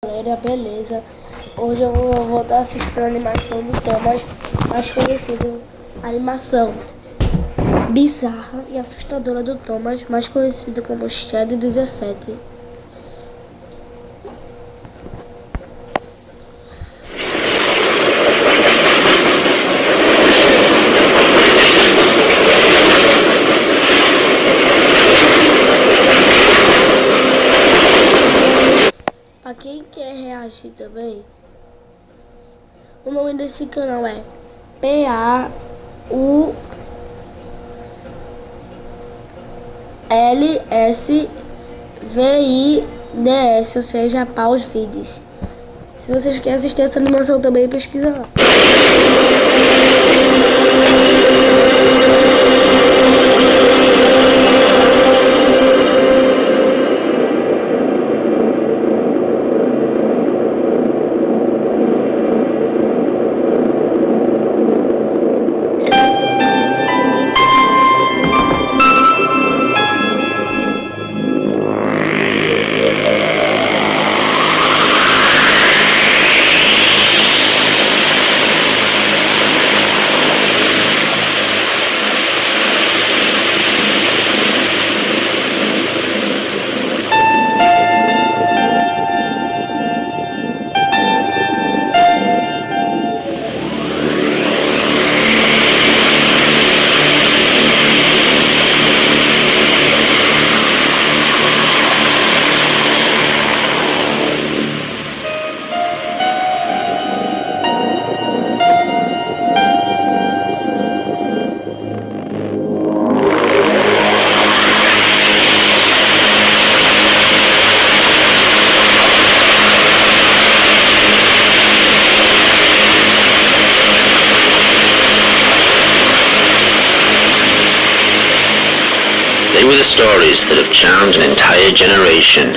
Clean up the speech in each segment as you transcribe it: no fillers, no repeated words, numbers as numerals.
Galera, beleza? Hoje eu vou estar assistindo a animação do Thomas, mais conhecido, animação bizarra e assustadora do Thomas, mais conhecido como Shede 17. Pra quem quer reagir também, o nome desse canal é PAULSVIDS, ou seja, Paus Vídeos. Se vocês querem assistir essa animação também, pesquisa lá. They were the stories that have charmed an entire generation.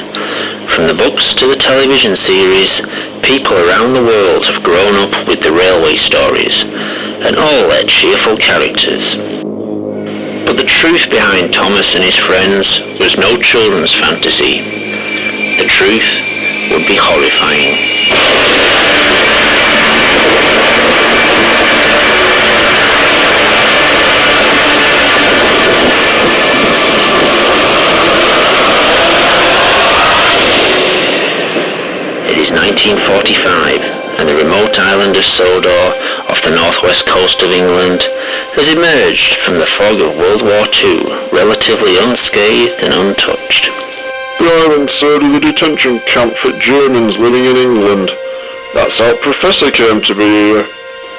From the books to the television series, people around the world have grown up with the railway stories, and all their cheerful characters. But the truth behind Thomas and his friends was no children's fantasy. The truth would be horrifying. It is 1945, and the remote island of Sodor, off the northwest coast of England, has emerged from the fog of World War II, relatively unscathed and untouched. The island served as a detention camp for Germans living in England. That's how Professor came to be here.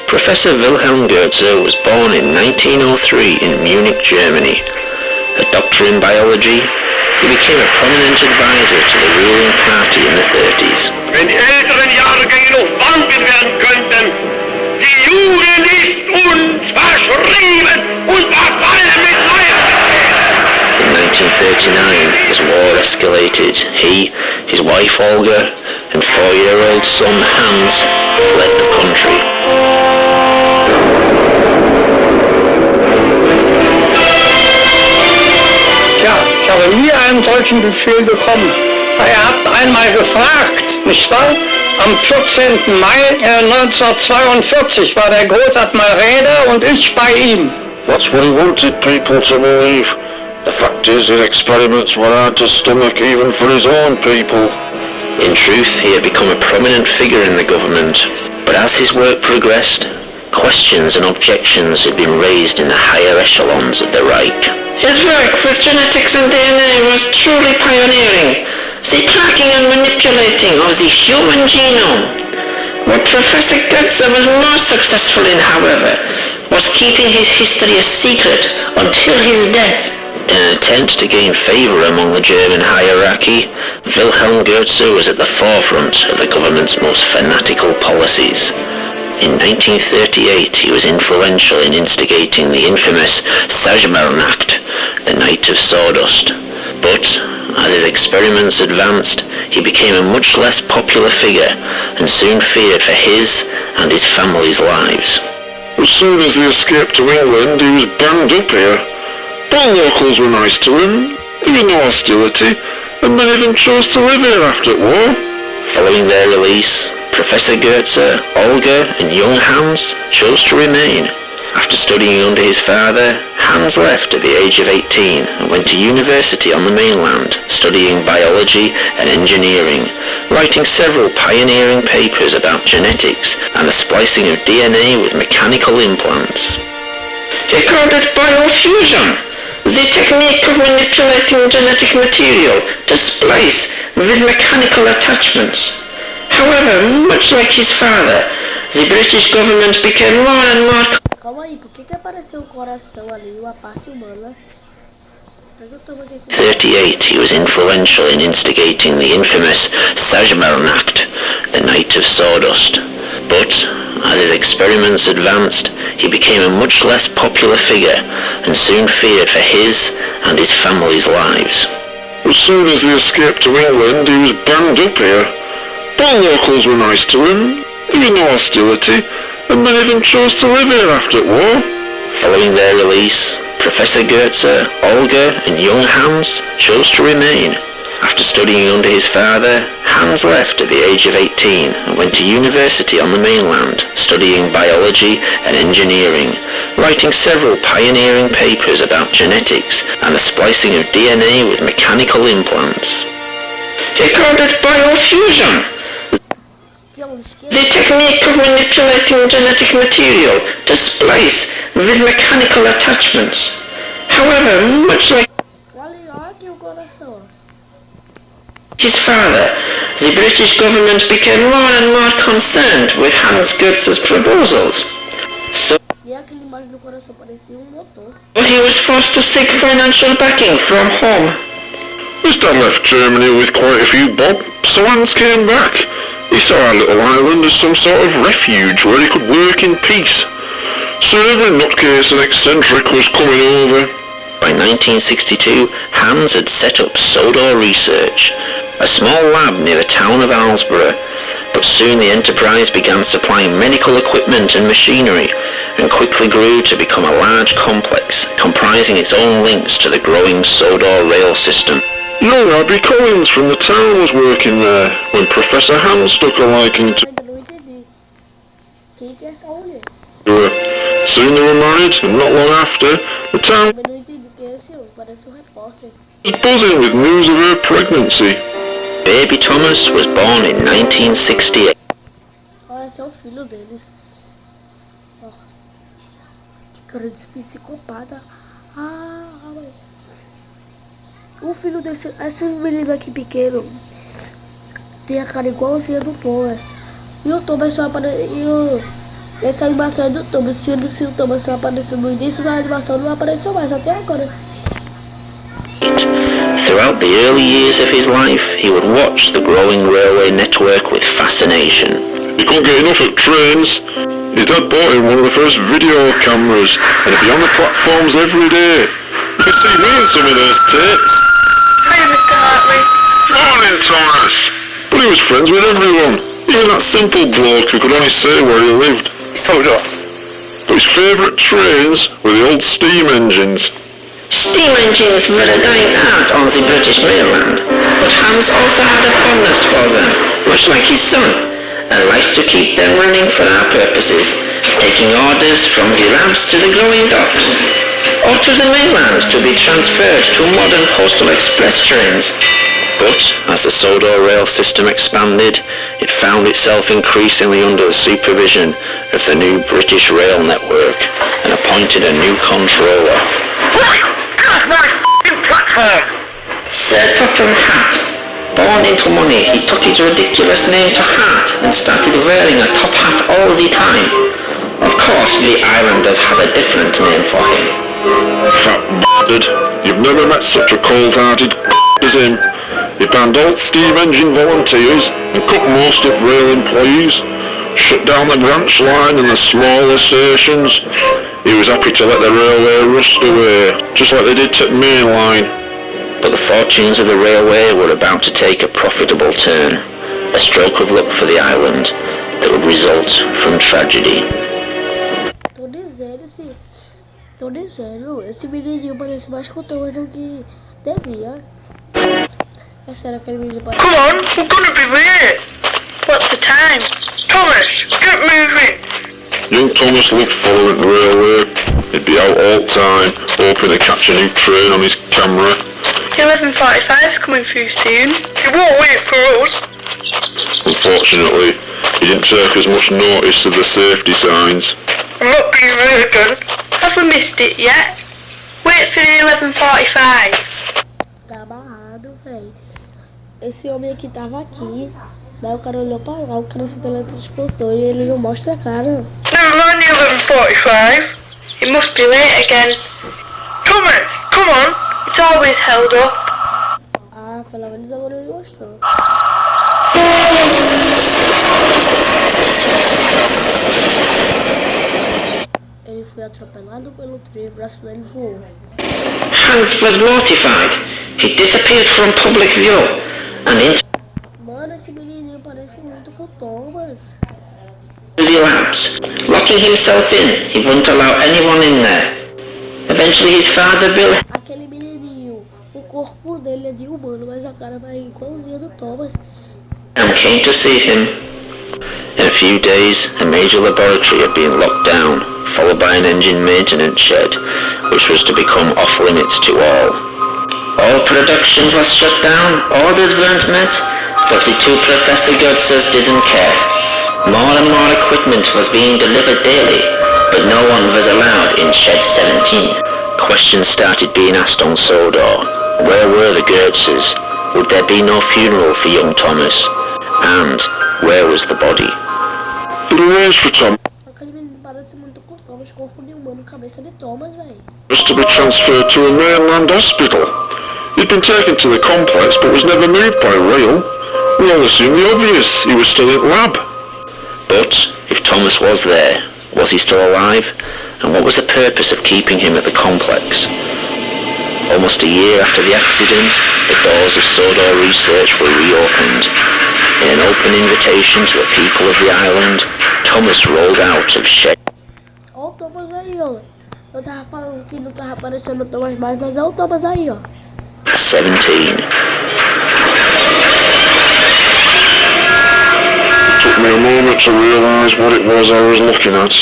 Professor Wilhelm Goethe was born in 1903 in Munich, Germany. A doctor in biology, he became a prominent advisor to the ruling party in the 30s. Wenn die älteren Jahrgänge noch bangen werden könnten, die Jugend ist uns verschrieben und verfallen mit Leibesgefühl. In 1939, as war escalated, he, his wife Olga, and 4-year-old son Hans fled the country. Ja, ich habe nie einen solchen Befehl bekommen. Er hat einmal gefragt, nicht wahr? Am 14. Mai 1942 war der Großadmiral Räder und ich bei ihm. That's what he wanted people to believe. The fact is, his experiments were hard to stomach even for his own people. In truth, he had become a prominent figure in the government, but as his work progressed, questions and objections had been raised in the higher echelons of the Reich. His work with genetics and DNA was truly pioneering, the tracking and manipulating of the human genome. What Professor Goetze was most successful in, however, was keeping his history a secret until his death. In an attempt to gain favour among the German hierarchy, Wilhelm Goetze was at the forefront of the government's most fanatical policies. In 1938, he was influential in instigating the infamous Sajmarnacht, the Night of Sawdust. But, as his experiments advanced, he became a much less popular figure and soon feared for his and his family's lives. As soon as he escaped to England, he was banged up here. But the locals were nice to him. There was no hostility, and many of them chose to live here after the war. Following their release, Professor Goetze, Olga, and young Hans chose to remain. After studying under his father, Hans left at the age of 18 and went to university on the mainland, studying biology and engineering, writing several pioneering papers about genetics and the splicing of DNA with mechanical implants. He called it biofusion, the technique of manipulating genetic material to splice with mechanical attachments. However, much like his father, the British government became more and more. Calma aí, por que apareceu o coração ali, a parte humana? 38, he was influential in instigating the infamous Sajmarn Act, the Night of Sawdust. But, as his experiments advanced, he became a much less popular figure and soon feared for his and his family's lives. As soon as he escaped to England, he was banged up here. But locals were nice to him. There was no hostility, and many of them chose to live here after the war. Following their release, Professor Goetze, Olga, and young Hans chose to remain. After studying under his father, Hans left at the age of 18 and went to university on the mainland, studying biology and engineering, writing several pioneering papers about genetics and the splicing of DNA with mechanical implants. He called it biofusion, the technique of manipulating genetic material to splice with mechanical attachments. However, much like his father, the British government became more and more concerned with Hans Goetze's proposals. So he was forced to seek financial backing from home. His dad left Germany with quite a few bob, so Hans came back. He saw our little island as some sort of refuge where he could work in peace. Soon every nutcase and eccentric was coming over. By 1962, Hans had set up Sodor Research, a small lab near the town of Alsborough, but soon the enterprise began supplying medical equipment and machinery and quickly grew to become a large complex comprising its own links to the growing Sodor rail system. Young Abby Collins from the town was working there when Professor Hans took a liking to her. Soon they were married, and not long after, the town was buzzing with news of her pregnancy. Baby Thomas was born in 1968. Esse é o filho deles. Ó, que cara de psicopata. O filho desse, esse menino aqui pequeno tem a cara igualzinha do Thomas. E o Thomas só apareceu. Essa animação é do Thomas. Se o Thomas só apareceu no início da animação, não apareceu mais até agora. Throughout the early years of his life, he would watch the growing railway network with fascination. He couldn't get enough of trains. His dad bought him one of the first video cameras, and he'd be on the platforms every day. You could see me in some of those tapes. Hey, Mr. Hartley. Morning, Thomas. But he was friends with everyone, even that simple bloke who could only say where he lived. Sodor. But his favourite trains were the old steam engines. Steam engines were a dying art on the British mainland, but Hans also had a fondness for them, much like his son, and liked to keep them running for our purposes, taking orders from the ramps to the growing docks, or to the mainland to be transferred to modern postal express trains. But as the Sodor rail system expanded, it found itself increasingly under the supervision of the new British rail network and appointed a new controller. Right, get off my f***ing platform! Sir Topham Hatt. Born into money, he took his ridiculous name to heart and started wearing a top hat all the time. Of course, the islanders had a different name for him. Fat bastard. You've never met such a cold-hearted as him. He banned all steam engine volunteers and cut most of rail employees. Shut down the branch line and the smaller stations. He was happy to let the railway rust away, just like they did to the main line. But the fortunes of the railway were about to take a profitable turn, a stroke of luck for the island that would result from tragedy. Tô dizendo, esse menininho parece mais com o Thomas do que devia. É sério, aquele menino parece... Come on, we're gonna be late. time! Thomas, get moving! Young Thomas loved following the railway. He'd be out all the time, hoping to catch a new train on his camera. 11:45's coming through soon. He won't wait for us. Unfortunately, he didn't take as much notice of the safety signs. I'm not being rude. Have we missed it yet? Wait for the 11:45. Tá amarrado, velho. Esse homem aqui tava aqui. Daí o cara olhou pra lá, o cara se teletransportou e ele não mostra a cara. Never mind the 11:45. It must be late again. Thomas, come on. It's always held up. Ah, pelo menos agora ele mostrou. Ele foi atropelado pelo trem, o braço dele voou. Hans was mortified. He disappeared from public view and into Mano, esse menininho parece muito com o Thomas. the labs. Locking himself in, he wouldn't allow anyone in there. Eventually his father Bill Aquele menininho, o corpo dele é de humano, mas a cara vai igualzinha do Thomas. came to see him. In a few days, a major laboratory had been locked down, followed by an engine maintenance shed, which was to become off-limits to all. All production was shut down, orders weren't met, but the two Professor Godzers didn't care. More and more equipment was being delivered daily, but no one was allowed in Shed 17. Questions started being asked on Sodor. Where were the Gertzes? Would there be no funeral for young Thomas? And where was the body? It arranged for Tom Aquele menino parece muito com o Thomas, corpo de humano, cabeça de Thomas, velho. was to be transferred to a mainland hospital. He'd been taken to the complex but was never moved by rail. We all assumed the obvious, he was still in lab. But if Thomas was there, was he still alive? And what was the purpose of keeping him at the complex? Almost a year after the accident, the doors of Sodor Research were reopened. In an open invitation to the people of the island, Thomas rolled out of Shede. Ó o Thomas aí, ó. Eu tava falando que não tava aparecendo o Thomas mais, mas é o Thomas aí, ó. 17. It took me a moment to realise what it was I was looking at.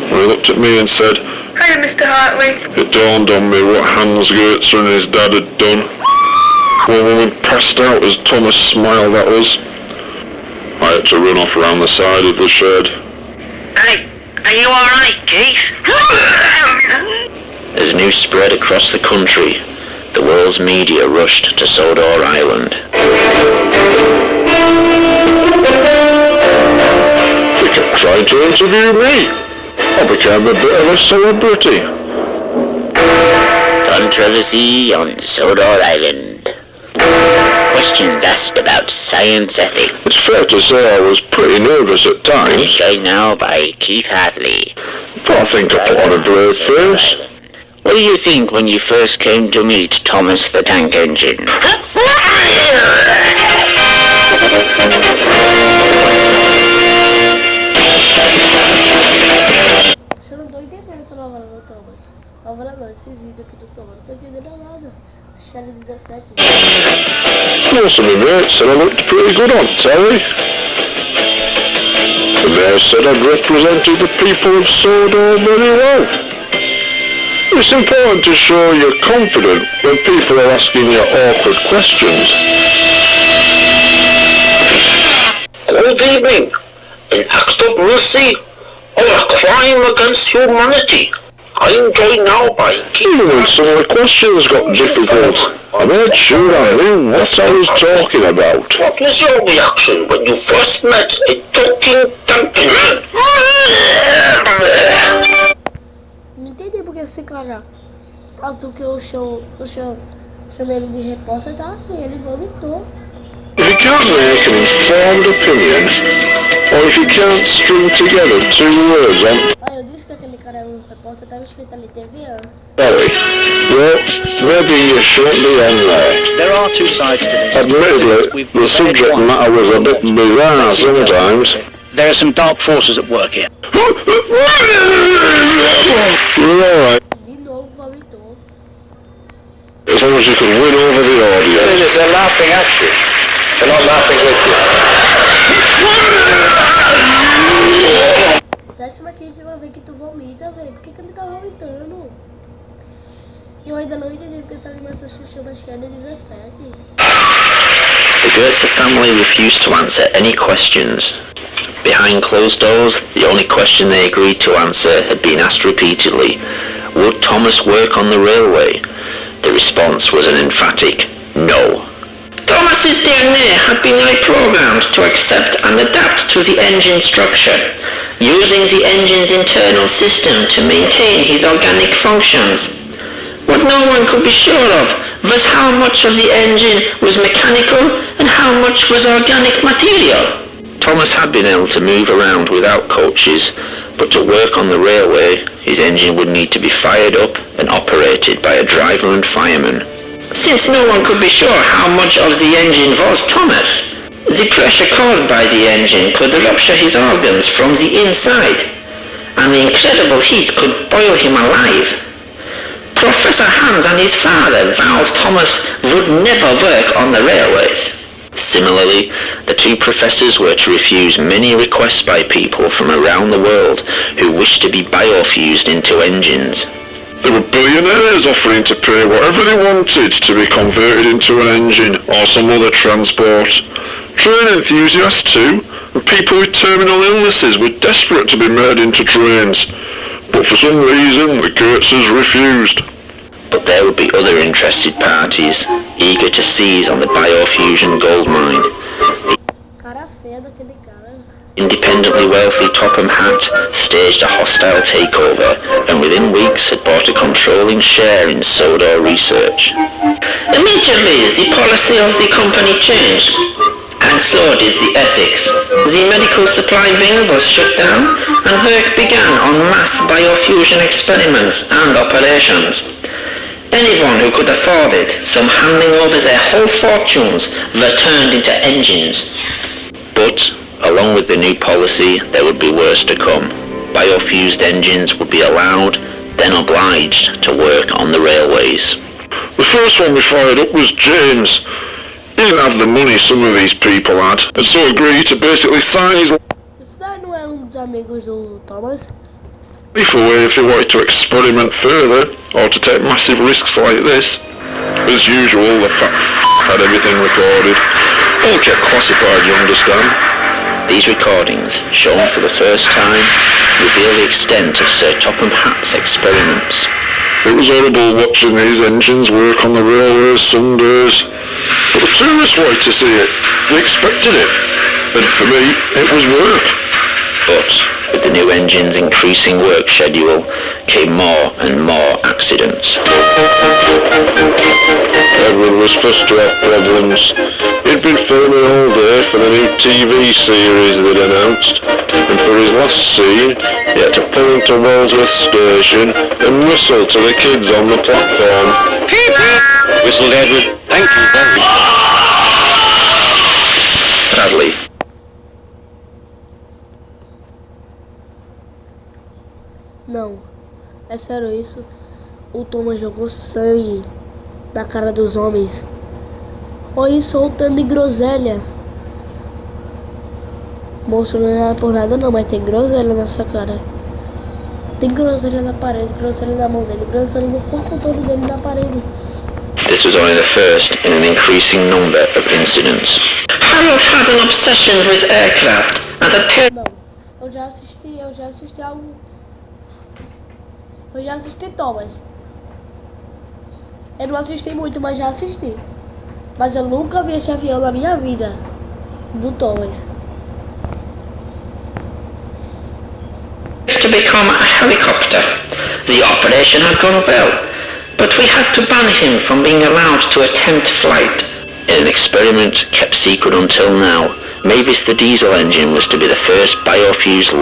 He looked at me and said, Hiya, Mr. Hartley. it dawned on me what Hans Gertzer and his dad had done. One woman passed out as Thomas smiled at us. I had to run off around the side of the shed. Hey, are you alright, Keith? As news spread across the country, the world's media rushed to Sodor Island. They kept trying to interview me. I became a bit of a celebrity. Controversy on Sodor Island. Questions asked about science ethics. It's fair to say I was pretty nervous at times, Played now by Keith Hartley. but I think I put on a brave face. What did you think when you first came to meet Thomas the Tank Engine? Eu não tô entendendo essa novela do Thomas. Novela não, esse vídeo aqui do Thomas. Não tô entendendo nada. Shede 17. Most of my mates said I looked pretty good on telly. The mayor said I'd represented the people of Sodor very well. It's important to show you're confident when people are asking you awkward questions. Good evening. An act of mercy or a crime against humanity? I enjoy now by Even when some of the questions got difficult, I made sure I knew what I was talking about. What was your reaction when you first met a talking tank engine? Não entendi porque esse cara azul que eu chamei ele de repórter tá assim, ele vomitou. If you can't make an informed opinion, or if you can't string together two words on Ah, eu disse que aquele cara é um repórter, tava escrito ali TVA. telly, well, maybe you shouldn't be on there. There are two sides to this. Admittedly, the subject matter was a bit bizarre sometimes. There are some dark forces at work here. You're alright, De novo vomitou. as long as you can win over the audience. They're laughing at you. They're not laughing with you. porque essa animação se chama Shede 17. The Goetze family refused to answer any questions. Behind closed doors, the only question they agreed to answer had been asked repeatedly. Would Thomas work on the railway? The response was an emphatic no. Thomas's DNA had been reprogrammed to accept and adapt to the engine structure, using the engine's internal system to maintain his organic functions. What no one could be sure of was how much of the engine was mechanical and how much was organic material. Thomas had been able to move around without coaches, but to work on the railway, his engine would need to be fired up and operated by a driver and fireman. Since no one could be sure how much of the engine was Thomas, the pressure caused by the engine could rupture his organs from the inside, and the incredible heat could boil him alive. Professor Hans and his father vowed Thomas would never work on the railways. Similarly, the two professors were to refuse many requests by people from around the world who wished to be biofused into engines. There were billionaires offering to pay whatever they wanted to be converted into an engine or some other transport. Train enthusiasts too, and people with terminal illnesses were desperate to be made into trains. But for some reason, the Goetzes refused. But there would be other interested parties, eager to seize on the biofusion gold mine. Cara feia daquele cara. Independently wealthy Topham Hatt staged a hostile takeover and within weeks had bought a controlling share in Sodor Research. Immediately, the policy of the company changed, and so did the ethics. The medical supply wing was shut down, and work began on mass biofusion experiments and operations. Anyone who could afford it, some handing over their whole fortunes, were turned into engines. But, along with the new policy, there would be worse to come. Biofused engines would be allowed, then obliged, to work on the railways. The first one we fired up was James. He didn't have the money some of these people had, and so agreed to basically sign his Isso daí não é dos amigos do Thomas? life away if he wanted to experiment further, or to take massive risks like this. As usual, the had everything recorded. All kept classified, you understand. These recordings, shown for the first time, reveal the extent of Sir Topham Hatt's experiments. It was horrible watching these engines work on the railways some days. But the tourists wanted to see it. They expected it. And for me, it was work. But, with the new engine's increasing work schedule, came more and more accidents. Edward was first to have problems. He'd been filming all day for the new TV series they'd announced, and for his last scene, he had to pull into Walsworth Station and whistle to the kids on the platform. Whistled Edward. Thank you very much. Sadly, Não, é sério isso. O Thomas jogou sangue na cara dos homens. Olha soltando de groselha. Moço, não é por nada não, mas tem groselha na sua cara. Tem groselha na parede, groselha na mão dele, groselha no corpo todo dele na parede. this was only the first in an increasing number of incidents. Harold had an obsession with aircraft and appeared. Não, eu já assisti algo. Eu já assisti Thomas. Eu não assisti muito, mas já assisti. Mas eu nunca vi esse avião na minha vida. Do Thomas. To become a helicopter. The operation had gone well, but we had to ban him from being allowed to attempt flight. In an experiment kept secret until now, Mavis the diesel engine was to be the first biofused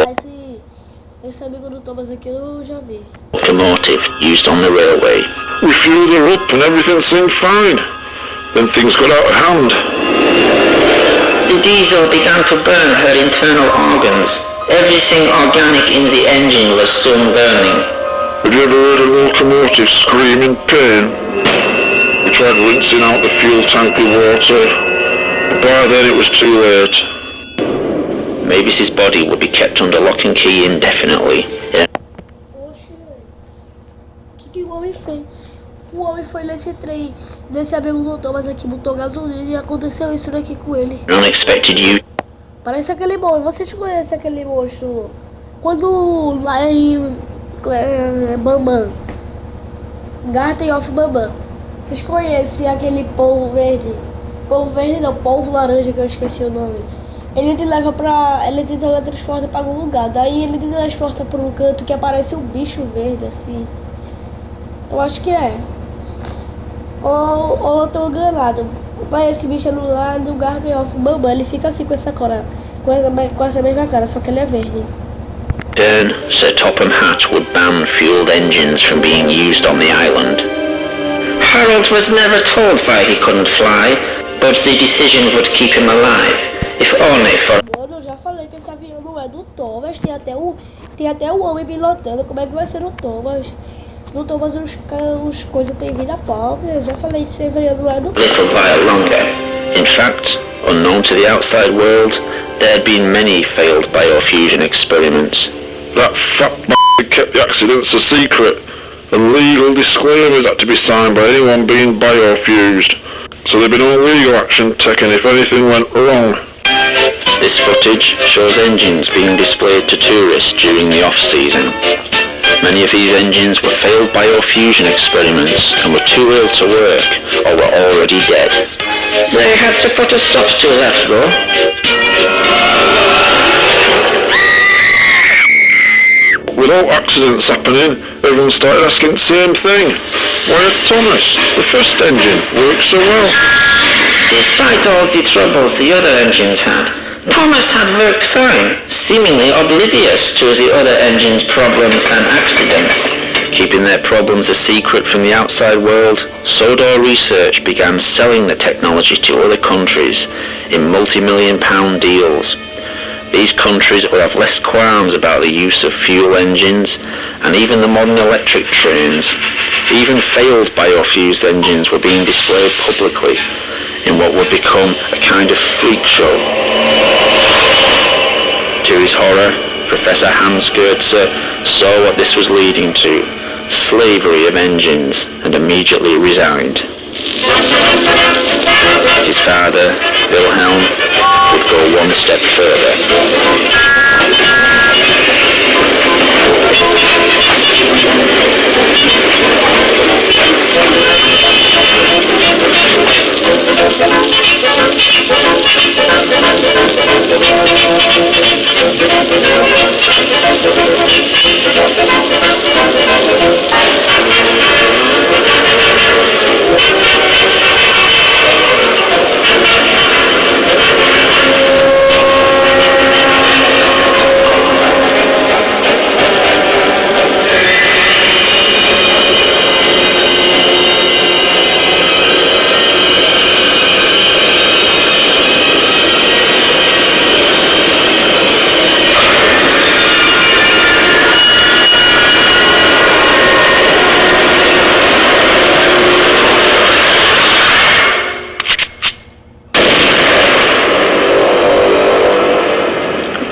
Esse amigo do Thomas aqui eu já vi. locomotive used on the railway. We fueled her up and everything seemed fine. Then things got out of hand. The diesel began to burn her internal organs. Everything organic in the engine was soon burning. Have you ever heard a locomotive scream in pain? We tried rinsing out the fuel tank with water, but by then it was too late. Mavis's body would be kept under lock and key indefinitely. Oxe, o que o homem fez? O homem foi nesse trem, nesse amigo do Thomas aqui, botou gasolina e aconteceu isso daqui com ele. Unexpected use. Parece aquele monstro. Vocês conhecem aquele monstro? Quando lá em Bambam, Garten of Bambam, vocês conhecem aquele polvo verde? Polvo verde não, polvo laranja, que eu esqueci o nome. Ele te leva pra. Ele te teletransporta pra algum lugar. Daí ele te transporta pra um canto que aparece um bicho verde assim. Eu acho que é. Ou eu tô enganado. Mas esse bicho é lá no Garden of Bambam. Ele fica assim com essa cara. Com essa mesma cara, só que ele é verde. Sir Topham Hatt would ban fueled engines from being used on the island. Harold was never told why he couldn't fly, but the decision would keep him alive, if only for... Mano, eu já falei que esse avião não é do Thomas, tem até o homem pilotando, como é que vai ser no Thomas? No Thomas os coisas têm vida própria, eu já falei que esse avião não é do Thomas. little while longer. In fact, unknown to the outside world, there had been many failed biofusion experiments. That fat b**** kept the accidents a secret, and legal disclaimers had to be signed by anyone being biofused. So there'd be no legal action taken if anything went wrong. This footage shows engines being displayed to tourists during the off-season. Many of these engines were failed biofusion experiments and were too ill to work or were already dead. They had to put a stop to that though. With all accidents happening, everyone started asking the same thing. Why had Thomas, the first engine, worked so well? Despite all the troubles the other engines had, Thomas had worked fine, seemingly oblivious to the other engines' problems and accidents. Keeping their problems a secret from the outside world, Sodor Research began selling the technology to other countries in multi-million-pound deals. These countries will have less qualms about the use of fuel engines, and even the modern electric trains. Even failed biofused engines were being displayed publicly in what would become a kind of freak show. To his horror, Professor Hans Goetze saw what this was leading to, slavery of engines, and immediately resigned. His father, Wilhelm, would go one step further.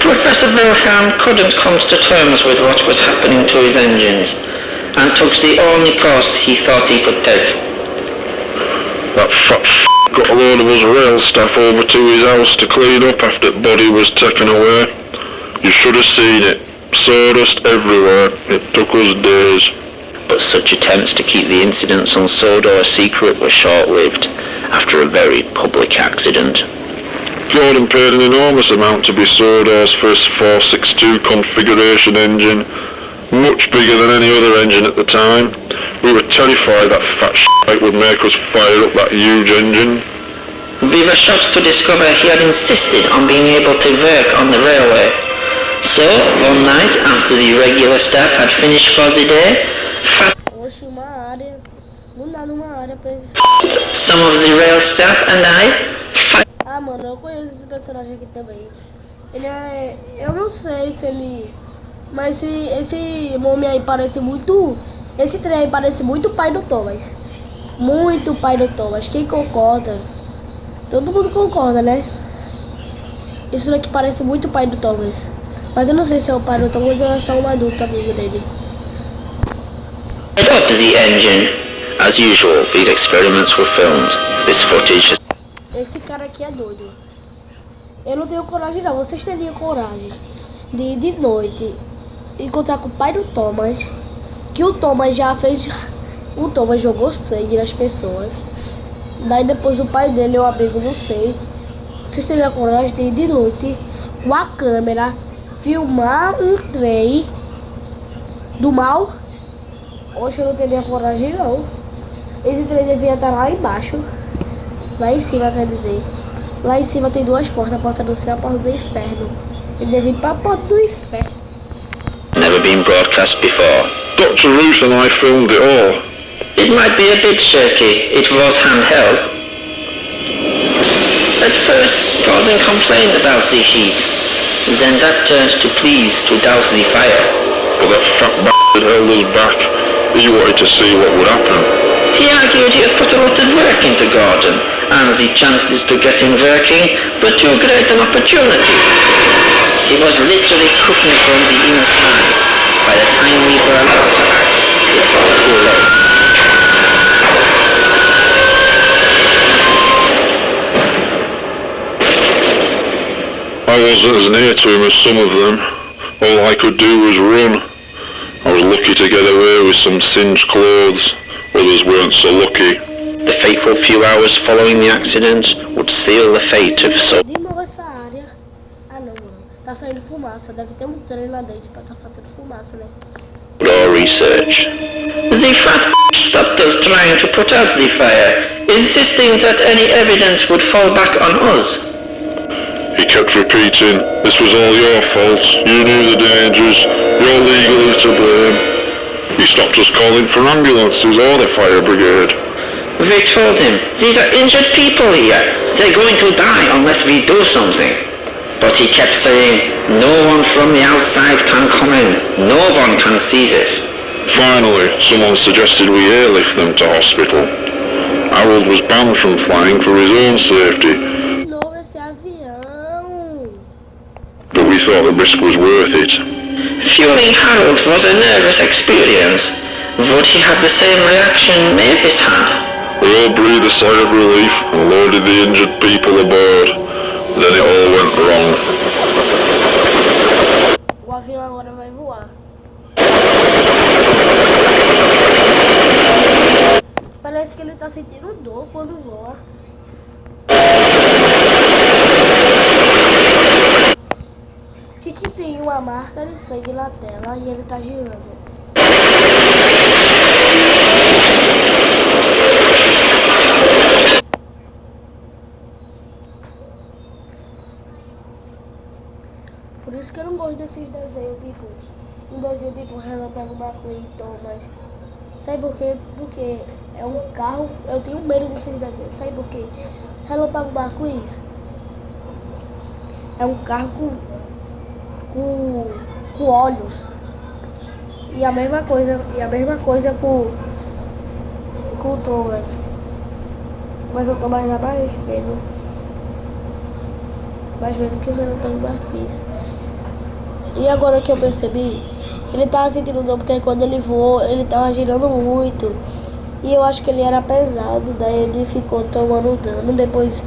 Professor Wilhelm couldn't come to terms with what was happening to his engines, and took the only course he thought he could take. That fat got a load of us rail staff over to his house to clean up after the body was taken away. You should have seen it. Sawdust everywhere. It took us days. But such attempts to keep the incidents on Sodor a secret were short-lived after a very public accident. Gordon paid an enormous amount to be Sodor's first 462 configuration engine, much bigger than any other engine at the time. We were terrified that fat shite would make us fire up that huge engine. We were shocked to discover he had insisted on being able to work on the railway. So, one night after the regular staff had finished for the day, Oxe, uma área. Do nada uma área pra ele. some of the rail staff and I Ah, mano, eu conheço esse personagem aqui também. Ele é... Eu não sei se ele... Mas esse homem aí parece muito... Esse trem aí parece muito o pai do Thomas. Muito o pai do Thomas. Quem concorda? Todo mundo concorda, né? Isso daqui parece muito o pai do Thomas. Mas eu não sei se é o pai do Thomas ou é só um adulto amigo dele. up the engine, As usual, these experiments were filmed. This footage has Esse cara aqui é doido. Eu não tenho coragem não. Vocês teriam coragem de ir de noite encontrar com o pai do Thomas, que o Thomas já fez. O Thomas jogou sangue nas pessoas. Daí depois o pai dele, o amigo, não sei. Vocês teriam coragem de ir de noite com a câmera, filmar um trem do mal? Hoje eu não teria coragem não. Esse trem devia estar lá embaixo. Lá em cima, quer dizer. Lá em cima tem duas portas, a porta do céu e a porta do inferno. Ele deve ir pra porta do inferno. never been broadcast before. Dr. Ruth and I filmed it all. It might be a bit shaky. It was handheld. At first, Gordon complained about the heat. Then that turned to pleas to douse the fire. But that fat bastard held us back. He wanted to see what would happen. He argued he had put a lot of work into Gordon, and the chances to getting working were too great an opportunity. He was literally cooking from the inside. By the time we were allowed to act, it was too late. I wasn't as near to him as some of them. All I could do was run. I was lucky to get away with some singed clothes. Others weren't so lucky. The fateful few hours following the accident would seal the fate of so De novo essa área. Ah não, mano. Tá saindo fumaça. Deve ter um trem lá dentro pra tá fazendo fumaça, né? raw research. The fat stopped us trying to put out the fire, insisting that any evidence would fall back on us. He kept repeating, this was all your fault. You knew the dangers. You're legally to blame. He stopped us calling for ambulances or the fire brigade. We told him, these are injured people here. They're going to die unless we do something. But he kept saying, no one from the outside can come in. No one can see this. Finally, someone suggested we airlift them to hospital. Harold was banned from flying for his own safety, De novo esse avião. but we thought the risk was worth it. Fueling Harold was a nervous experience. Would he have the same reaction Mavis had? We all breathed a sigh of relief and loaded the injured people aboard. Then it all went wrong. O avião agora vai voar. Parece que ele tá sentindo dor quando voa. Que tem uma marca de sangue na tela e ele tá girando. Por isso que eu não gosto desses desenhos, tipo, um desenho tipo Relâmpago McQueen e Thomas. Sabe por quê? Porque é um carro, eu tenho medo desses desenhos. Sabe por quê? Relâmpago McQueen é um carro com olhos. E a mesma coisa com o Thomas. Mas o Thomas dá mais medo. Mais medo que o Relâmpago McQueen. E agora que eu percebi, ele tava sentindo dor porque quando ele voou, ele tava girando muito. E eu acho que ele era pesado, daí ele ficou tomando dano, depois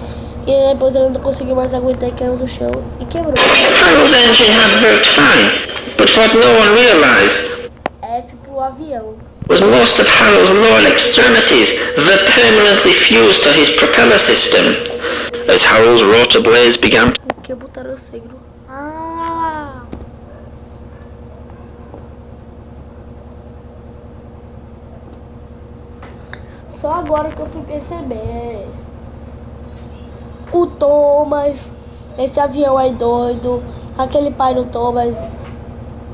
ele não conseguiu mais aguentar e caiu no chão e quebrou. Harold's engine had worked fine, but what no one realized F pro avião. was most of Harold's lower extremities were permanently fused to his propeller system. As Harold's rotor blades began Por que botaram sangue no... Ah! Só agora que eu fui perceber. O Thomas, esse avião aí doido, aquele pai do Thomas.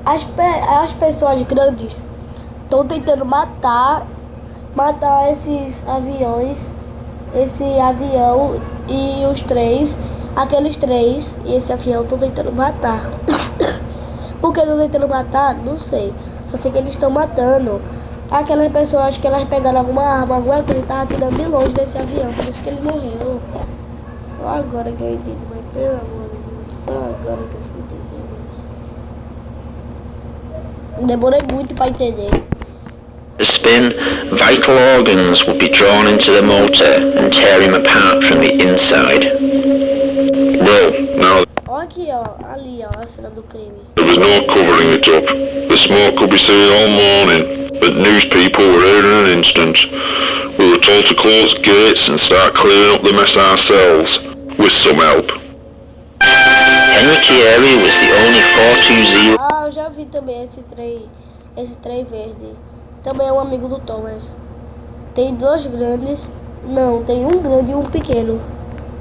As pessoas grandes estão tentando matar esses aviões, esse avião e os três, aqueles três e esse avião estão tentando matar. Por que estão tentando matar? Não sei. Só sei que eles estão matando aquelas pessoas, acho que elas pegaram alguma arma, alguma coisa, estavam atirando de longe desse avião, por isso que ele morreu. Só agora que eu entendi, mas pelo amor de Deus, só agora que eu fui entender. Demorei muito pra entender. The spin, vital organs would be drawn into the motor and tear him apart from the inside. Well, now Olha aqui, ó. Ali, ó. A cena do crime. there was no covering it up. The smoke could be seen all morning, but news people were here in an instant. We were told to close gates and start clearing up the mess ourselves, with some help. Henry Thierry was the only 420. Ah, eu já vi também esse trem verde. Também é um amigo do Thomas. Tem dois grandes. Não, tem um grande e um pequeno.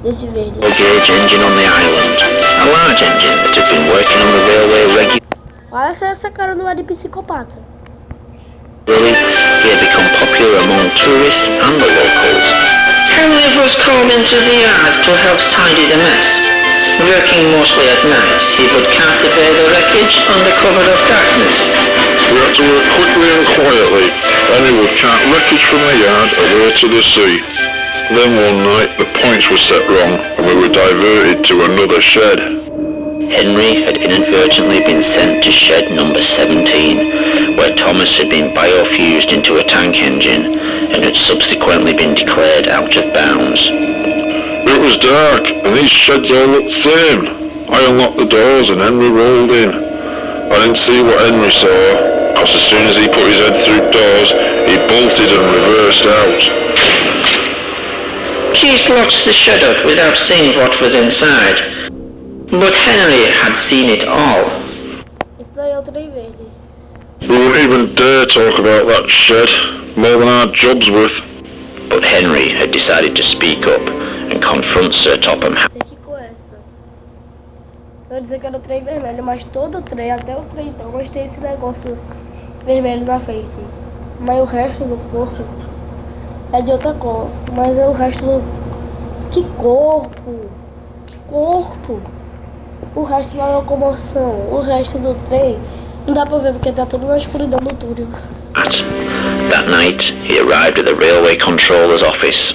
Desse verde. Gauge engine on the island, a large engine that had been working on the railway regularly. Fala se essa cara não é de psicopata. He had become popular among tourists and the locals. Henry was called into the yard to help tidy the mess. Working mostly at night, he would cart away the wreckage under cover of darkness. We had to work quickly and quietly. Henry would cart wreckage from the yard away to the sea. Then one night the points were set wrong and we were diverted to another shed. Henry had inadvertently been sent to shed number 17, where Thomas had been biofused into a tank engine and had subsequently been declared out of bounds. It was dark and these sheds all looked the same. I unlocked the doors and Henry rolled in. I didn't see what Henry saw, because as soon as he put his head through doors, he bolted and reversed out. Keith locked the shed up without seeing what was inside. But Henry had seen it all. Esse daí é o trem verde. We wouldn't even dare talk about that shed, more than our job's worth. But Henry had decided to speak up and confront Sir Topham. Sei que com essa. Eu ia dizer que era o trem vermelho, mas todo o trem, até o trem então, mas tem esse negócio vermelho na frente. Mas o resto do corpo é de outra cor. Mas é o resto do... Que corpo! Que corpo! O resto da locomoção, o resto do trem, não dá pra ver porque tá tudo na escuridão do túnel. That night, he arrived at the railway controller's office.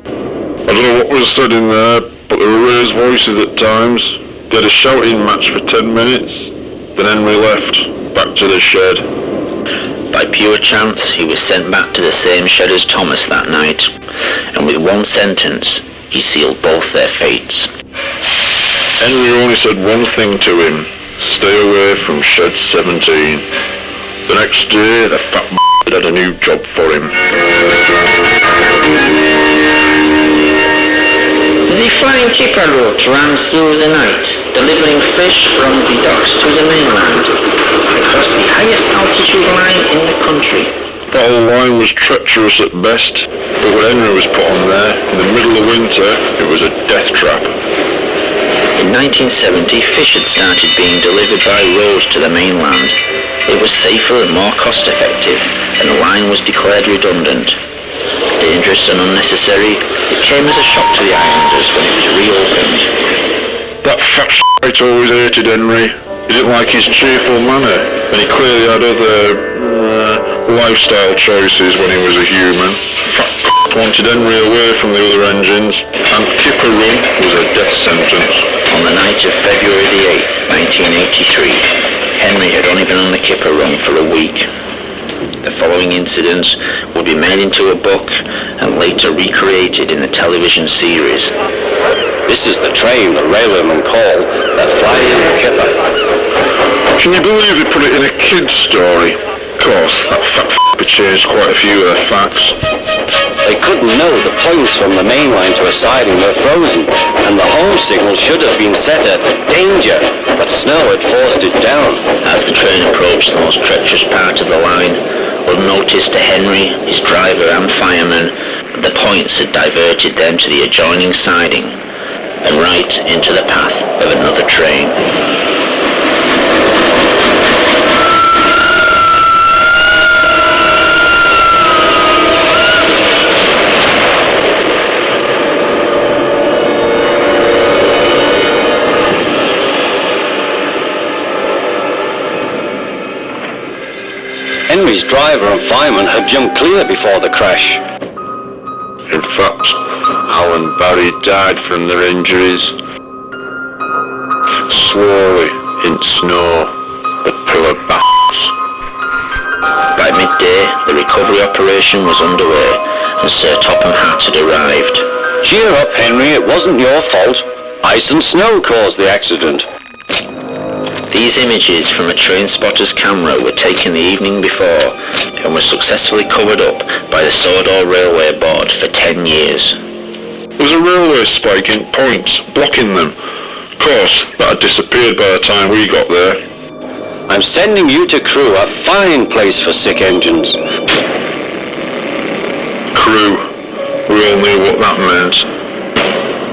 I don't know what was said in there, but there were raised voices at times. They had a shouting match for 10 minutes. Then Henry left, back to the shed. By pure chance, he was sent back to the same shed as Thomas that night, and with one sentence, he sealed both their fates. Henry only said one thing to him: stay away from shed 17. The next day, the fat had a new job for him. The flying keeper route ran through the night, delivering fish from the docks to the mainland, across the highest altitude line in the country. That old line was treacherous at best, but when Henry was put on there, in the middle of winter, it was a death trap. In 1970, fish had started being delivered by road to the mainland. It was safer and more cost-effective, and the line was declared redundant. Dangerous and unnecessary, it came as a shock to the islanders when it was reopened. That fat shite always hated Henry. He didn't like his cheerful manner, and he clearly had other lifestyle choices when he was a human. Fat wanted Henry away from the other engines, and Kipper Run was a death sentence. On the night of February the 8th, 1983, Henry had only been on the Kipper Run for a week. The following incidents would be made into a book and later recreated in the television series. This is the train the railwaymen call the Flying Kipper. Can you believe they put it in a kid's story? Of course, that fat changed quite a few of the facts. They couldn't know the points from the main line to a siding were frozen, and the home signal should have been set at danger, but snow had forced it down. As the train approached the most treacherous part of the line, unnoticed to Henry, his driver and fireman, the points had diverted them to the adjoining siding and right into the path of another train. Henry's driver and fireman had jumped clear before the crash. In fact, Alan and Barry died from their injuries. Swolly in snow, the pillar bats. By mid midday, the recovery operation was underway, and Sir Topham Hatt had arrived. Cheer up, Henry, it wasn't your fault. Ice and snow caused the accident. These images from a train spotter's camera were taken the evening before and were successfully covered up by the Sodor Railway Board for 10 years. There was a railway spike in points, blocking them. Of course, that had disappeared by the time we got there. I'm sending you to Crewe, a fine place for sick engines. Crew. We all knew what that meant.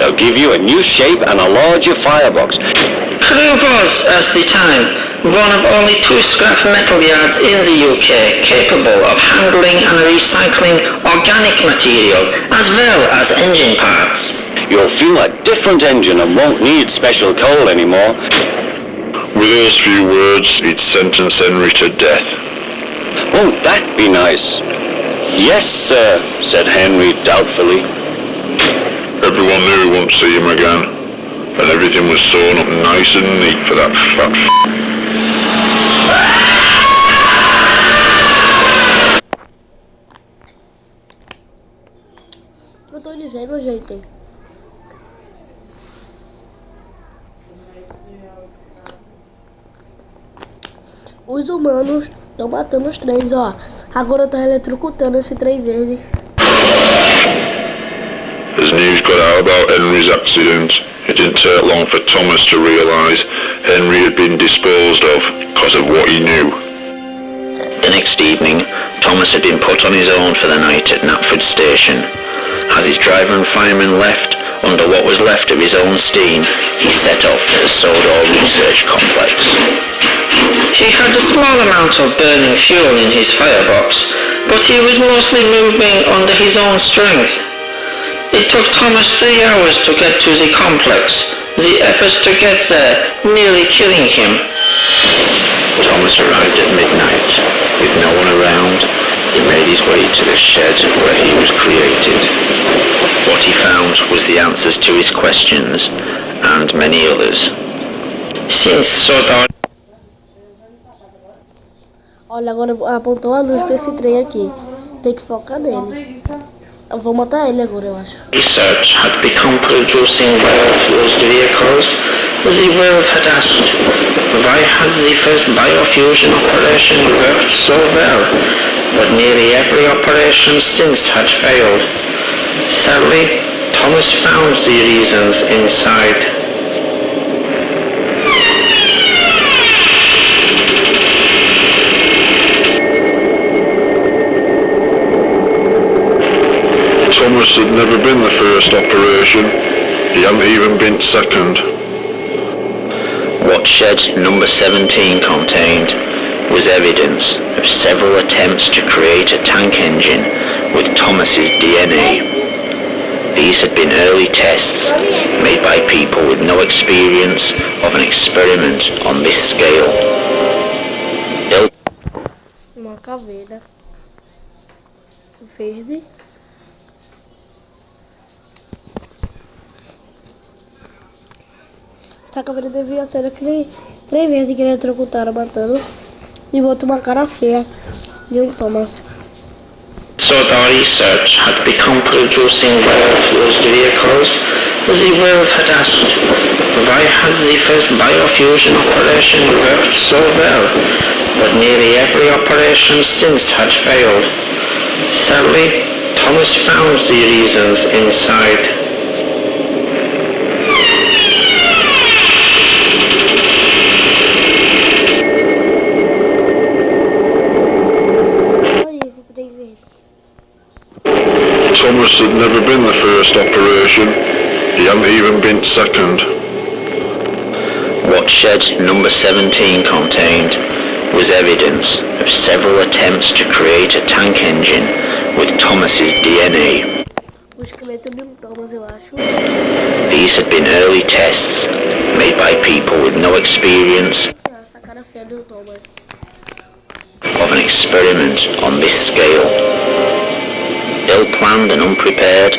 They'll give you a new shape and a larger firebox. Crewe was, at the time, one of only 2 scrap metal yards in the UK capable of handling and recycling organic material as well as engine parts. You'll feel a different engine and won't need special coal anymore. With those few words, he'd sentence Henry to death. Won't that be nice? Yes, sir, said Henry doubtfully. Everyone knew we wouldn't see him again, and everything was sewn up nice and neat for that fat Eu tô dizendo, gente. Os humanos estão matando os trens, ó. Agora eu tô eletrocutando esse trem verde. As news got out about Henry's accident, it didn't take long for Thomas to realise Henry had been disposed of because of what he knew. The next evening, Thomas had been put on his own for the night at Knapford Station. As his driver and fireman left, under what was left of his own steam, he set off to the Sodor Research Complex. He had a small amount of burning fuel in his firebox, but he was mostly moving under his own strength. It took Thomas 3 hours to get to the complex, the effort to get there nearly killing him. Thomas arrived at midnight. With no one around, he made his way to the shed where he was created. What he found was the answers to his questions, and many others. Since Sodor... Olha, agora apontou a luz pra esse trem aqui. Tem que focar nele. Eu vou matar ele agora, eu acho. Research had become producing biofuels vehicles, the world had asked, why had the first biofusion operation worked so well, but nearly every operation since had failed? Sadly, Thomas found the reasons inside. Thomas had never been the first operation. He hadn't even been second. What shed number 17 contained was evidence of several attempts to create a tank engine with Thomas's DNA. These had been early tests made by people with no experience of an experiment on this scale. Uma caveira verde. Essa caveira devia ser aquele trem verde que eletrocutaram matando e botou uma cara feia de Thomas. Sodor Research had become producing biofuels vehicles, the world had asked, why had the first biofusion operation worked so well, but nearly every operation since had failed? Sadly, Thomas found the reasons inside. Thomas had never been the first operation. He hadn't even been second. What shed number 17 contained was evidence of several attempts to create a tank engine with Thomas's DNA. O esqueleto de Thomas, eu acho. These had been early tests made by people with no experience Essa cara feia do Thomas. of an experiment on this scale. Ill-planned and unprepared,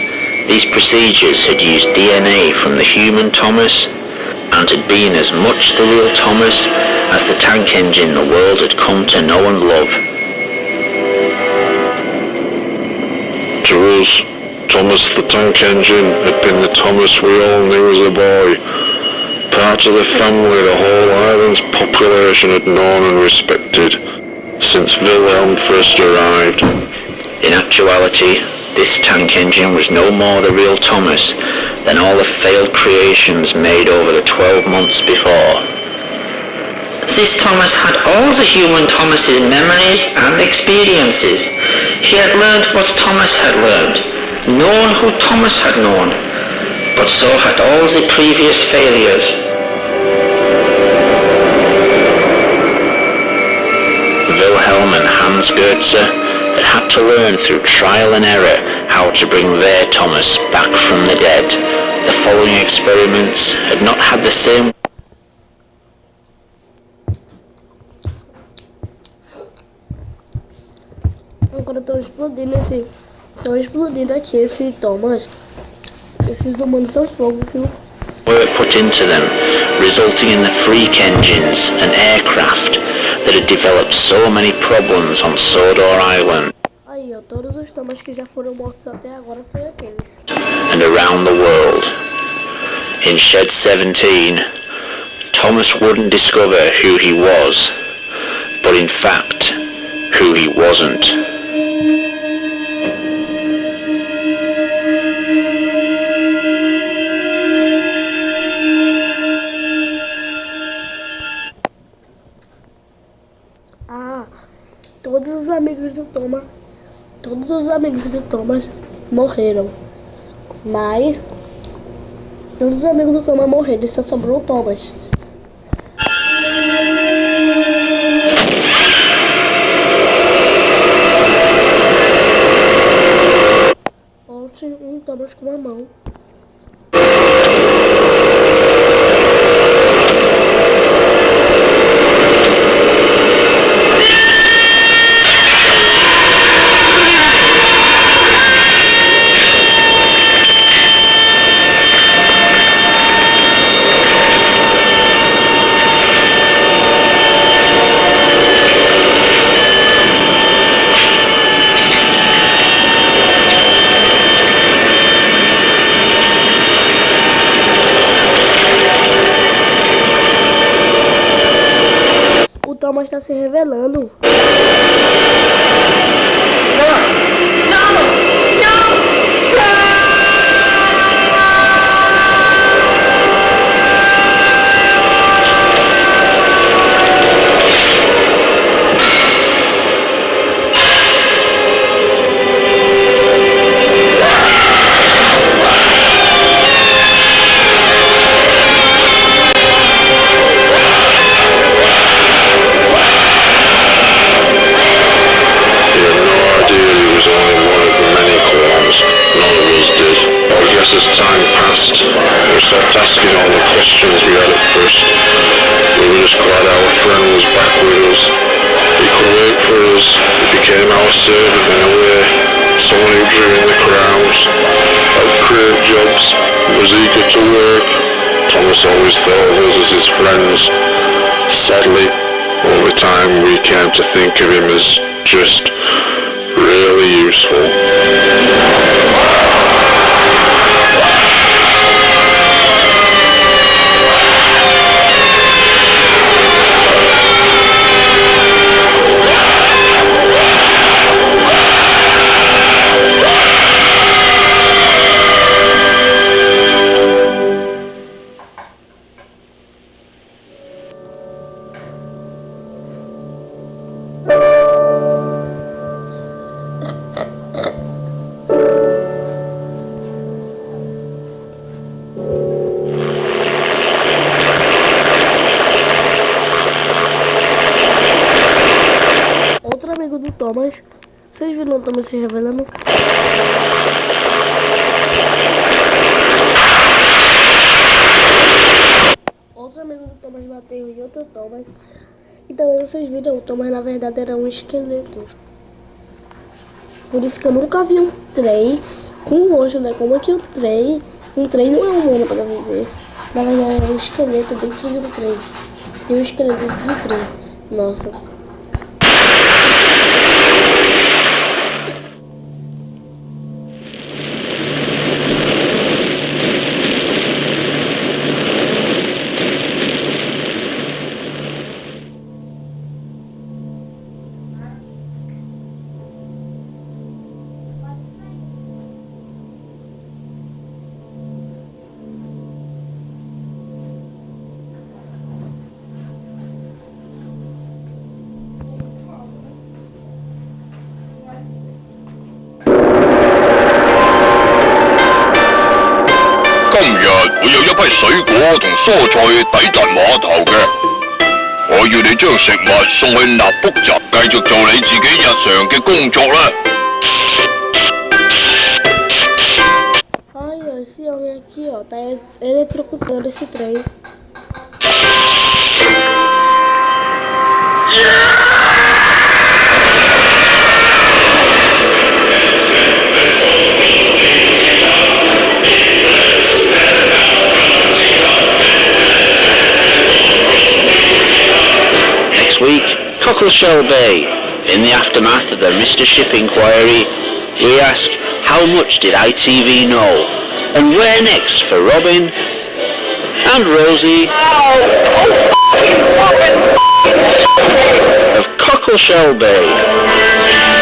these procedures had used DNA from the human Thomas and had been as much the real Thomas as the tank engine the world had come to know and love. us. Thomas the Tank Engine had been the Thomas we all knew as a boy. Part of the family the whole island's population had known and respected since Wilhelm first arrived. In actuality, this tank engine was no more the real Thomas than all the failed creations made over the 12 months before. This Thomas had all the human Thomas's memories and experiences. He had learned what Thomas had learned, known who Thomas had known, but so had all the previous failures. Wilhelm and Hans Goetze had to learn through trial and error how to bring their Thomas back from the dead. The following experiments had not had the same... Agora estão explodindo aqui esse Thomas. Esses humanos são fogo, viu? ...work put into them, resulting in the freak engines and aircraft that had developed so many problems on Sodor Island. Aí, ó, todos os Thomas que já foram mortos até agora foram aqueles. And around the world. In Shed 17, Thomas wouldn't discover who he was, but in fact, who he wasn't. Todos os amigos do Thomas morreram. Mas todos os amigos do Thomas morreram e só sobrou o Thomas. Ontem um Thomas com uma mão. O Thomas está se revelando. As time passed, we stopped asking all the questions we had at first. We were just glad our friend was back with us. He could work for us. He became our servant in a way. Someone who drew in the crowds, helped create jobs, was eager to work. Thomas always thought of us as his friends. Sadly, over time we came to think of him as just really useful. Do Thomas. Vocês viram o Thomas se revelando? Outro amigo do Thomas bateu em outro Thomas. E também vocês viram, o Thomas na verdade era um esqueleto. Por isso que eu nunca vi um trem com um rosto, né? Como é que um trem não é humano para viver? Na verdade era um esqueleto dentro do trem. Tem um esqueleto dentro do trem. Nossa. 今日會有一批水果同蔬菜抵達碼頭嘅。我要你將食物送去納卜站，繼續做你自己日常嘅工作啦。Ai, esse homem aqui, ó, tá eletrocutando esse trem. Next week, Cockleshell Bay. In the aftermath of the Mr. Ship inquiry, we ask, how much did ITV know? And where next for Robin and Rosie of Cockleshell Bay.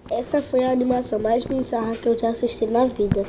Essa foi a animação mais bizarra que eu já assisti na vida.